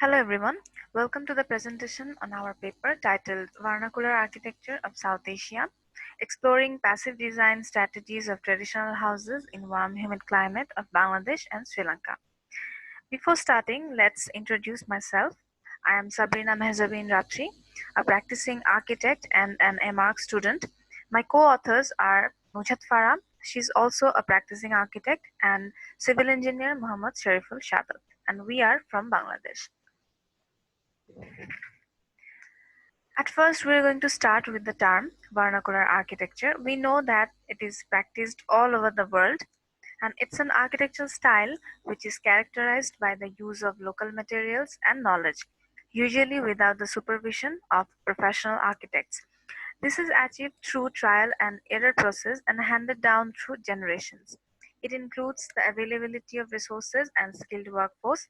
Hello everyone, welcome to the presentation on our paper titled Vernacular Architecture of South Asia, Exploring Passive Design Strategies of Traditional Houses in Warm Humid Climate of Bangladesh and Sri Lanka. Before starting, let's introduce myself. I am Sabrina Mehzabin Ratri, a practicing architect and an MArch student. My co-authors are Nujhat Farah, she's also a practicing architect, and civil engineer Muhammad Shariful Shadat, and we are from Bangladesh. At first, we're going to start with the term vernacular architecture. We know that it is practiced all over the world, and it's an architectural style which is characterized by the use of local materials and knowledge, usually without the supervision of professional architects. This is achieved through trial and error process and handed down through generations. It includes the availability of resources and skilled workforce,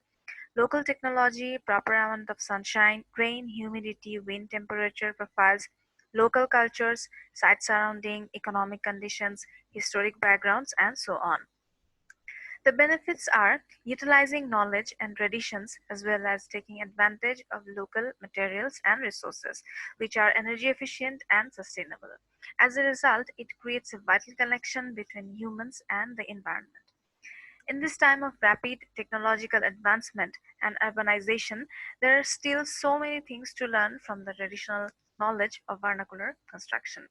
local technology, proper amount of sunshine, rain, humidity, wind temperature profiles, local cultures, site surrounding, economic conditions, historic backgrounds, and so on. The benefits are utilizing knowledge and traditions as well as taking advantage of local materials and resources, which are energy efficient and sustainable. As a result, it creates a vital connection between humans and the environment. In this time of rapid technological advancement and urbanization, there are still so many things to learn from the traditional knowledge of vernacular construction.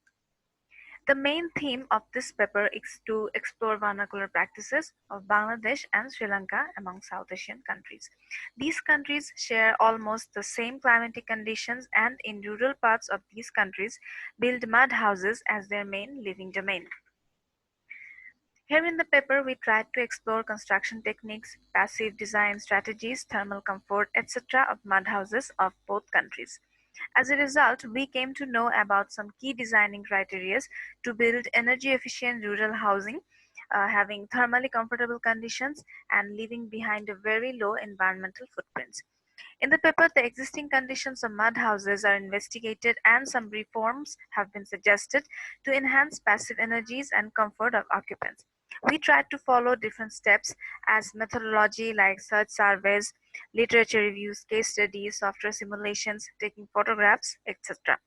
The main theme of this paper is to explore vernacular practices of Bangladesh and Sri Lanka among South Asian countries. These countries share almost the same climatic conditions, and in rural parts of these countries build mud houses as their main living domain. Here in the paper, we tried to explore construction techniques, passive design strategies, thermal comfort, etc. of mud houses of both countries. As a result, we came to know about some key designing criteria to build energy efficient rural housing, having thermally comfortable conditions and leaving behind a very low environmental footprints. In the paper, the existing conditions of mud houses are investigated and some reforms have been suggested to enhance passive energies and comfort of occupants. We tried to follow different steps as methodology like search surveys, literature reviews, case studies, software simulations, taking photographs, etc.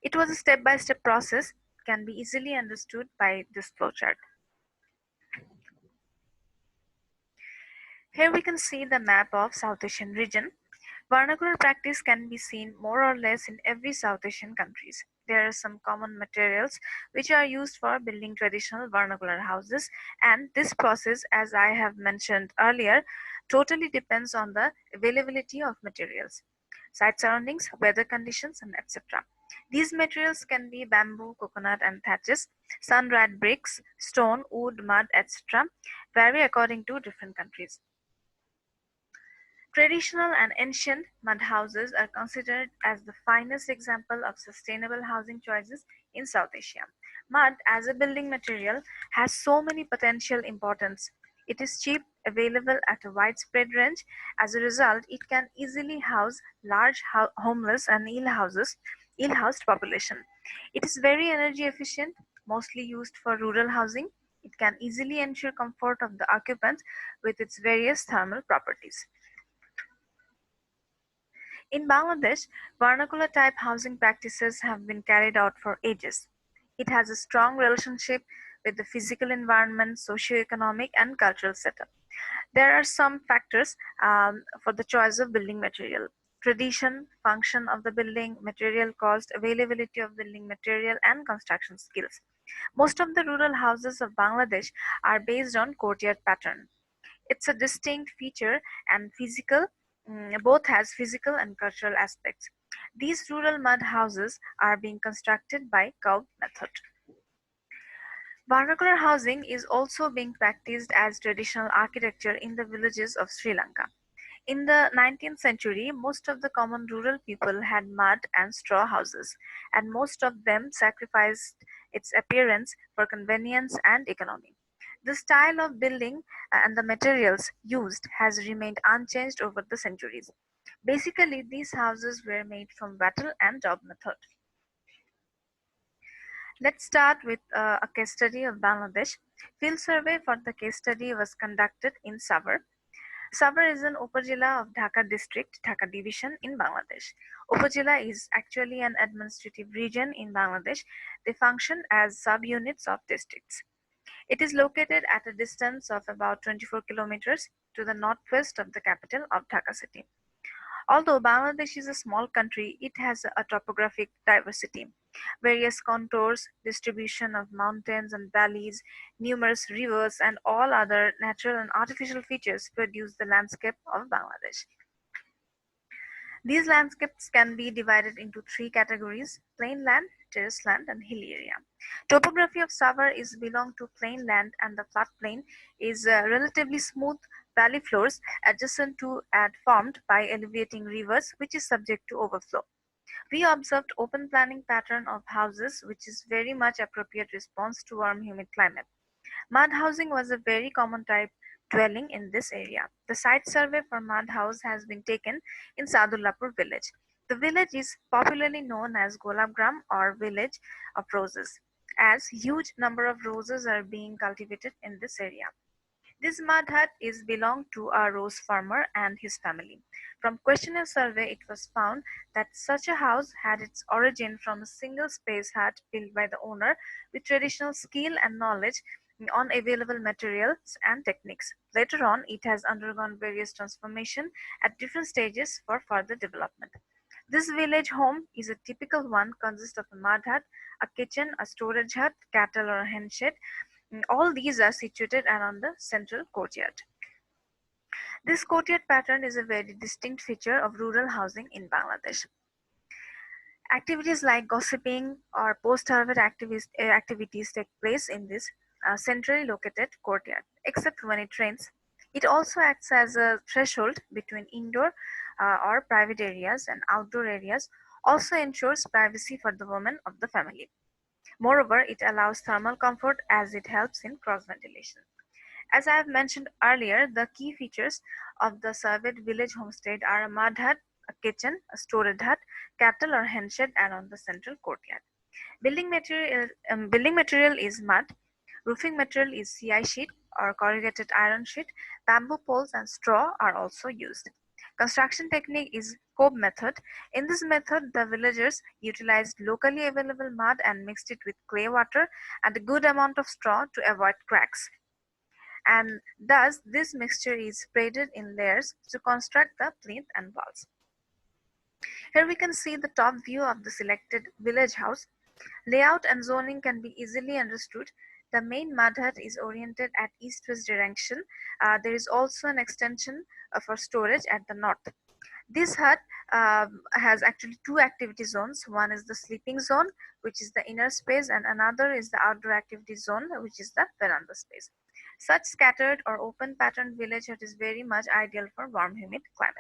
It was a step-by-step process, can be easily understood by this flowchart. Here we can see the map of South Asian region. Vernacular practice can be seen more or less in every South Asian countries. There are some common materials which are used for building traditional vernacular houses, and this process, as I have mentioned earlier, totally depends on the availability of materials, site surroundings, weather conditions, and etc. These materials can be bamboo, coconut, and thatches, sun-dried bricks, stone, wood, mud, etc. vary according to different countries. Traditional and ancient mud houses are considered as the finest example of sustainable housing choices in South Asia. Mud as a building material has so many potential importance. It is cheap, available at a widespread range. As a result, it can easily house large homeless and ill-housed population. It is very energy efficient, mostly used for rural housing. It can easily ensure comfort of the occupants with its various thermal properties. In Bangladesh, vernacular type housing practices have been carried out for ages. It has a strong relationship with the physical environment, socio-economic, and cultural setup. There are some factors for the choice of building material: tradition, function of the building, material cost, availability of building material, and construction skills. Most of the rural houses of Bangladesh are based on courtyard pattern. It's a distinct feature and both has physical and cultural aspects. These rural mud houses are being constructed by curved method. Vernacular housing is also being practiced as traditional architecture in the villages of Sri Lanka. In the 19th century, most of the common rural people had mud and straw houses, and most of them sacrificed its appearance for convenience and economy. The style of building and the materials used has remained unchanged over the centuries. Basically, these houses were made from wattle and daub method. Let's start with a case study of Bangladesh. Field survey for the case study was conducted in Savar. Savar is an upazila of Dhaka district, Dhaka division in Bangladesh. Upazila is actually an administrative region in Bangladesh. They function as subunits of districts. It is located at a distance of about 24 kilometers to the northwest of the capital of Dhaka city. Although Bangladesh is a small country, it has a topographic diversity. Various contours, distribution of mountains and valleys, numerous rivers, and all other natural and artificial features produce the landscape of Bangladesh. These landscapes can be divided into three categories: plain land, terrace land, and hilly area. Topography of Savar is belong to plain land, and the floodplain is relatively smooth valley floors adjacent to and formed by elevating rivers, which is subject to overflow. We observed open planning pattern of houses, which is very much appropriate response to warm humid climate. Mud housing was a very common type dwelling in this area. The site survey for mud house has been taken in Sadullapur village. The village is popularly known as Golabgram or village of roses, as huge number of roses are being cultivated in this area. This mud hut is belonged to a rose farmer and his family. From questionnaire survey, it was found that such a house had its origin from a single space hut built by the owner with traditional skill and knowledge on available materials and techniques. Later on, it has undergone various transformation at different stages for further development. This village home is a typical one, consists of a mud hut, a kitchen, a storage hut, cattle or hen shed. All these are situated around the central courtyard. This courtyard pattern is a very distinct feature of rural housing in Bangladesh. Activities like gossiping or post-harvest activities take place in this centrally located courtyard, except when it rains. It also acts as a threshold between indoor or private areas and outdoor areas, also ensures privacy for the women of the family. Moreover, it allows thermal comfort as it helps in cross ventilation. As I have mentioned earlier, the key features of the surveyed village homestead are a mud hut, a kitchen, a storage hut, cattle or hen shed, and on the central courtyard. Building material is mud. Roofing material is CI sheet or corrugated iron sheet. Bamboo poles and straw are also used. Construction technique is cob method. In this method, the villagers utilized locally available mud and mixed it with clay water and a good amount of straw to avoid cracks. And thus, this mixture is spreaded in layers to construct the plinth and walls. Here we can see the top view of the selected village house. Layout and zoning can be easily understood. The main mud hut is oriented at east-west direction. There is also an extension for storage at the north. This hut has actually two activity zones. One is the sleeping zone, which is the inner space, and another is the outdoor activity zone, which is the veranda space. Such scattered or open patterned village hut is very much ideal for warm humid climate.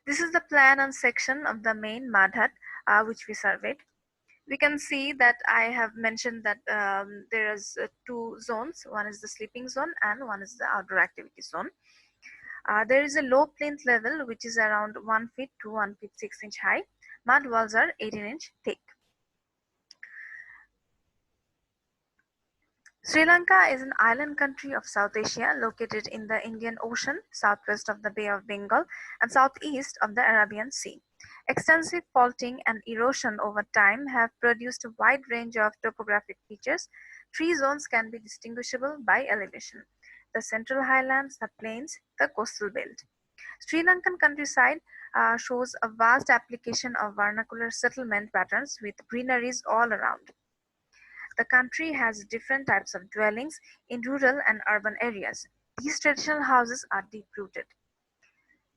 This is the plan and section of the main mud hut which we surveyed. We can see that I have mentioned that there is two zones. One is the sleeping zone and one is the outdoor activity zone. There is a low plinth level which is around 1 feet to 1 feet 6 inch high. Mud walls are 18-inch thick. Sri Lanka is an island country of South Asia located in the Indian Ocean, southwest of the Bay of Bengal, and southeast of the Arabian Sea. Extensive faulting and erosion over time have produced a wide range of topographic features. Three zones can be distinguishable by elevation: the central highlands, the plains, the coastal belt. Sri Lankan countryside shows a vast application of vernacular settlement patterns with greeneries all around. The country has different types of dwellings in rural and urban areas. These traditional houses are deep-rooted.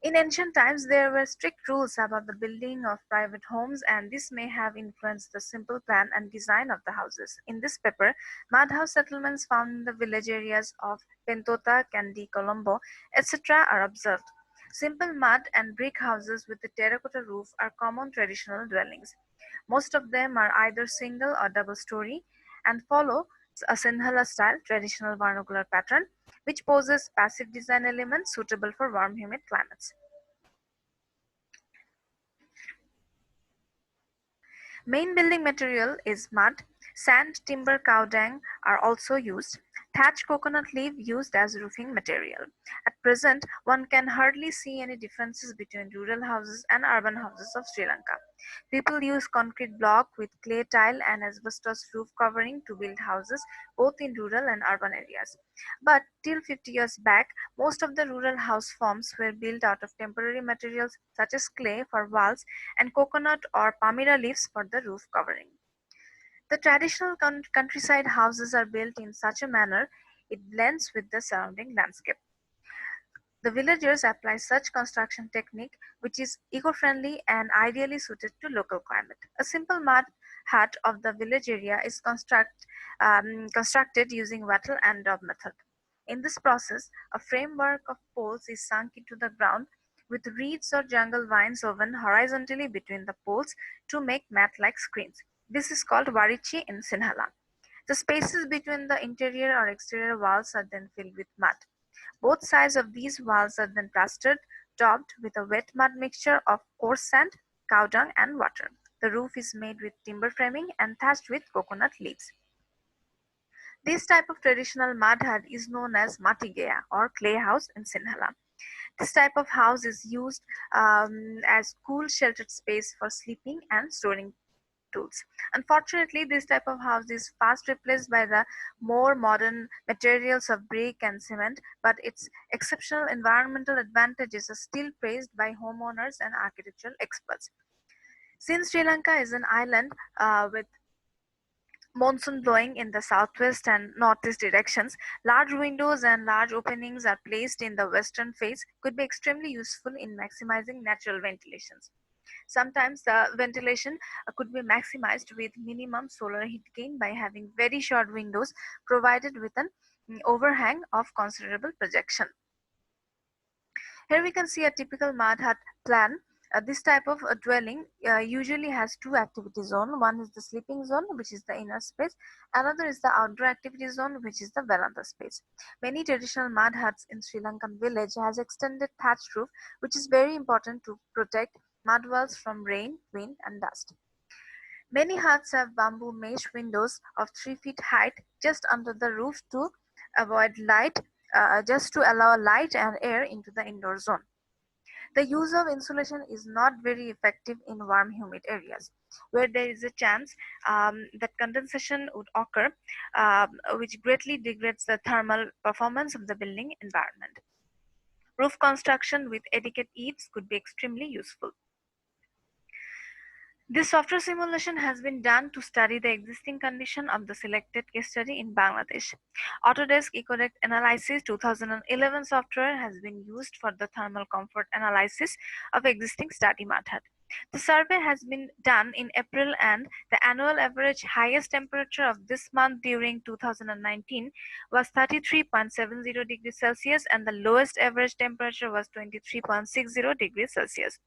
In ancient times, there were strict rules about the building of private homes, and this may have influenced the simple plan and design of the houses. In this paper, mud house settlements found in the village areas of Pentota, Kandy, Colombo, etc. are observed. Simple mud and brick houses with a terracotta roof are common traditional dwellings. Most of them are either single or double story and follow a Sinhala style traditional vernacular pattern, which poses passive design elements suitable for warm humid climates. Main building material is mud. Sand, timber, cow dung are also used. Thatched coconut leaf used as roofing material. At present, one can hardly see any differences between rural houses and urban houses of Sri Lanka. People use concrete block with clay tile and asbestos roof covering to build houses both in rural and urban areas. But till 50 years back, most of the rural house forms were built out of temporary materials such as clay for walls and coconut or palmyra leaves for the roof covering. The traditional countryside houses are built in such a manner it blends with the surrounding landscape. The villagers apply such construction technique which is eco-friendly and ideally suited to local climate. A simple mud hut of the village area is constructed using wattle and daub method. In this process, a framework of poles is sunk into the ground with reeds or jungle vines woven horizontally between the poles to make mat-like screens. This is called warichi in Sinhala. The spaces between the interior or exterior walls are then filled with mud. Both sides of these walls are then plastered, topped with a wet mud mixture of coarse sand, cow dung, and water. The roof is made with timber framing and thatched with coconut leaves. This type of traditional mud hut is known as matigeya or clay house in Sinhala. This type of house is used as cool sheltered space for sleeping and storing tools. Unfortunately, this type of house is fast replaced by the more modern materials of brick and cement, but its exceptional environmental advantages are still praised by homeowners and architectural experts. Since Sri Lanka is an island with monsoon blowing in the southwest and northeast directions, large windows and large openings are placed in the western face could be extremely useful in maximizing natural ventilations. Sometimes the ventilation could be maximized with minimum solar heat gain by having very short windows provided with an overhang of considerable projection. Here we can see a typical mud hut plan. This type of dwelling usually has two activity zone. One is the sleeping zone, which is the inner space. Another is the outdoor activity zone, which is the veranda space. Many traditional mud huts in Sri Lankan village has extended thatched roof, which is very important to protect mud walls from rain, wind, and dust. Many huts have bamboo mesh windows of 3 feet height just under the roof to avoid light, just to allow light and air into the indoor zone. The use of insulation is not very effective in warm, humid areas where there is a chance that condensation would occur, which greatly degrades the thermal performance of the building environment. Roof construction with adequate eaves could be extremely useful. This software simulation has been done to study the existing condition of the selected case study in Bangladesh. Autodesk EcoDeck Analysis 2011 software has been used for the thermal comfort analysis of existing study method. The survey has been done in April and the annual average highest temperature of this month during 2019 was 33.70 degrees Celsius and the lowest average temperature was 23.60 degrees Celsius.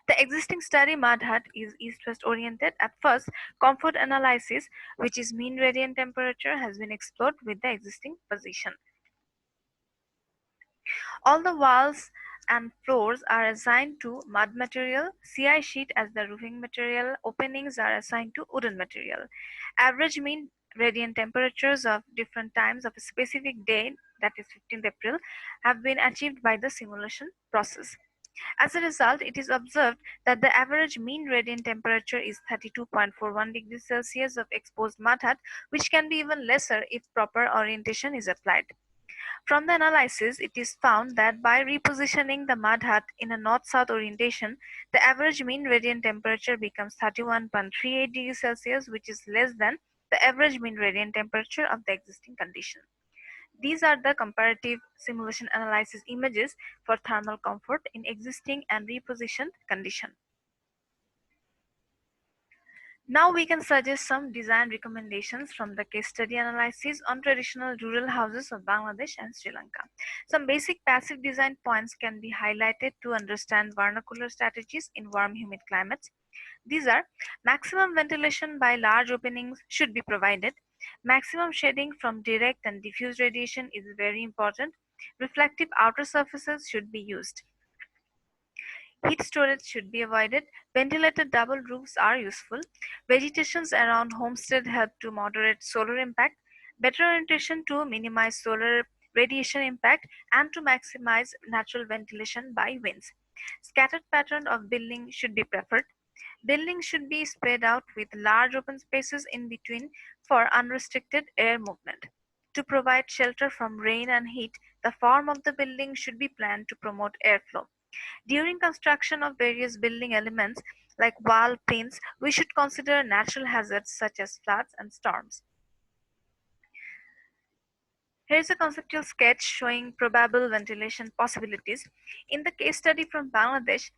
The existing study mud hut is east-west oriented. At first, comfort analysis, which is mean radiant temperature, has been explored with the existing position. All the walls and floors are assigned to mud material, CI sheet as the roofing material, openings are assigned to wooden material. Average mean radiant temperatures of different times of a specific day, that is 15th April, have been achieved by the simulation process. As a result, it is observed that the average mean radiant temperature is 32.41 degrees Celsius of exposed mud hut, which can be even lesser if proper orientation is applied. From the analysis, it is found that by repositioning the mud hut in a north-south orientation, the average mean radiant temperature becomes 31.38 degrees Celsius, which is less than the average mean radiant temperature of the existing condition. These are the comparative simulation analysis images for thermal comfort in existing and repositioned condition. Now we can suggest some design recommendations from the case study analysis on traditional rural houses of Bangladesh and Sri Lanka. Some basic passive design points can be highlighted to understand vernacular strategies in warm humid climates. These are: maximum ventilation by large openings should be provided. Maximum shading from direct and diffuse radiation is very important. Reflective outer surfaces should be used. Heat storage should be avoided. Ventilated double roofs are useful. Vegetations around homestead help to moderate solar impact. Better orientation to minimize solar radiation impact and to maximize natural ventilation by winds. Scattered pattern of building should be preferred. Buildings should be spread out with large open spaces in between for unrestricted air movement. To provide shelter from rain and heat, the form of the building should be planned to promote airflow. During construction of various building elements like wall plinths, we should consider natural hazards such as floods and storms. Here is a conceptual sketch showing probable ventilation possibilities. In the case study from Bangladesh,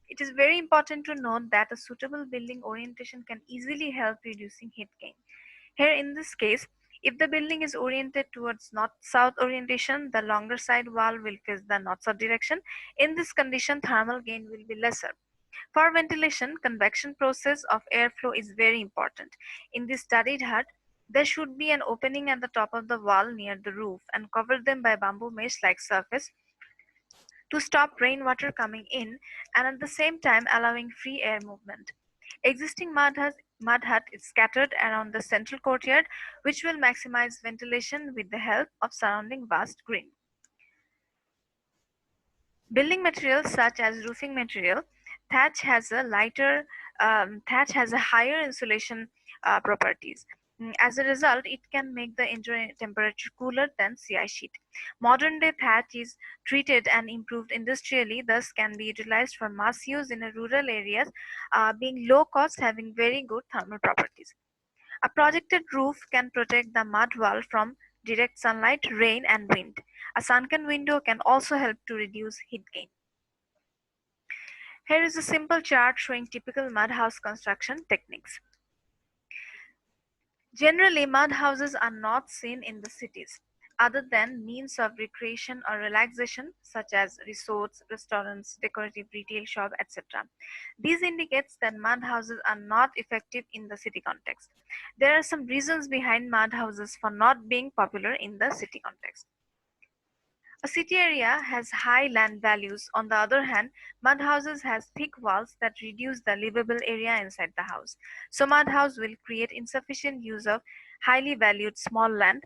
it is very important to note that a suitable building orientation can easily help reducing heat gain. Here in this case, if the building is oriented towards north-south orientation, the longer side wall will face the north-south direction. In this condition, thermal gain will be lesser. For ventilation, convection process of airflow is very important. In this studied hut, there should be an opening at the top of the wall near the roof and cover them by bamboo mesh-like surface to stop rainwater coming in and at the same time allowing free air movement. Existing mud hut is scattered around the central courtyard, which will maximize ventilation with the help of surrounding vast green. Building materials such as roofing material, thatch has a lighter, thatch has a higher insulation properties. As a result, it can make the indoor temperature cooler than CI sheet. Modern day thatch is treated and improved industrially, thus can be utilized for mass use in a rural areas, being low cost, having very good thermal properties. A projected roof can protect the mud wall from direct sunlight, rain, and wind. A sunken window can also help to reduce heat gain. Here is a simple chart showing typical mud house construction techniques. Generally, mud houses are not seen in the cities, other than means of recreation or relaxation, such as resorts, restaurants, decorative retail shop, etc. This indicates that mud houses are not effective in the city context. There are some reasons behind mud houses for not being popular in the city context. A city area has high land values. On the other hand, mud houses has thick walls that reduce the livable area inside the house. So mud house will create insufficient use of highly valued small land,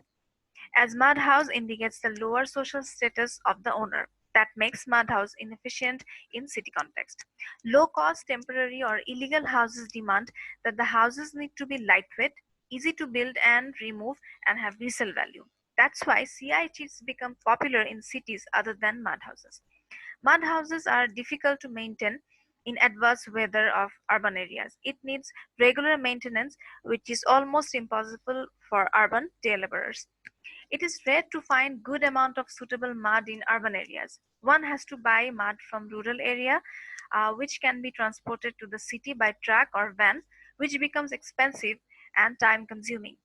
as mud house indicates the lower social status of the owner. That makes mud house inefficient in city context. Low cost temporary or illegal houses demand that the houses need to be lightweight, easy to build and remove, and have resale value. That's why CITs become popular in cities other than mud houses. Mud houses are difficult to maintain in adverse weather of urban areas. It needs regular maintenance, which is almost impossible for urban day laborers. It is rare to find good amount of suitable mud in urban areas. One has to buy mud from rural area, which can be transported to the city by truck or van, which becomes expensive and time consuming.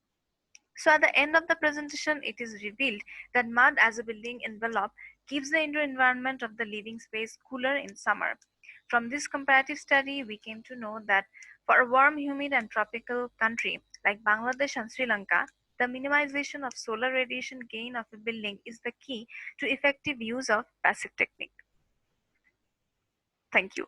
So at the end of the presentation, it is revealed that mud as a building envelope keeps the indoor environment of the living space cooler in summer. From this comparative study, we came to know that for a warm, humid, and tropical country like Bangladesh and Sri Lanka, the minimization of solar radiation gain of a building is the key to effective use of passive technique. Thank you.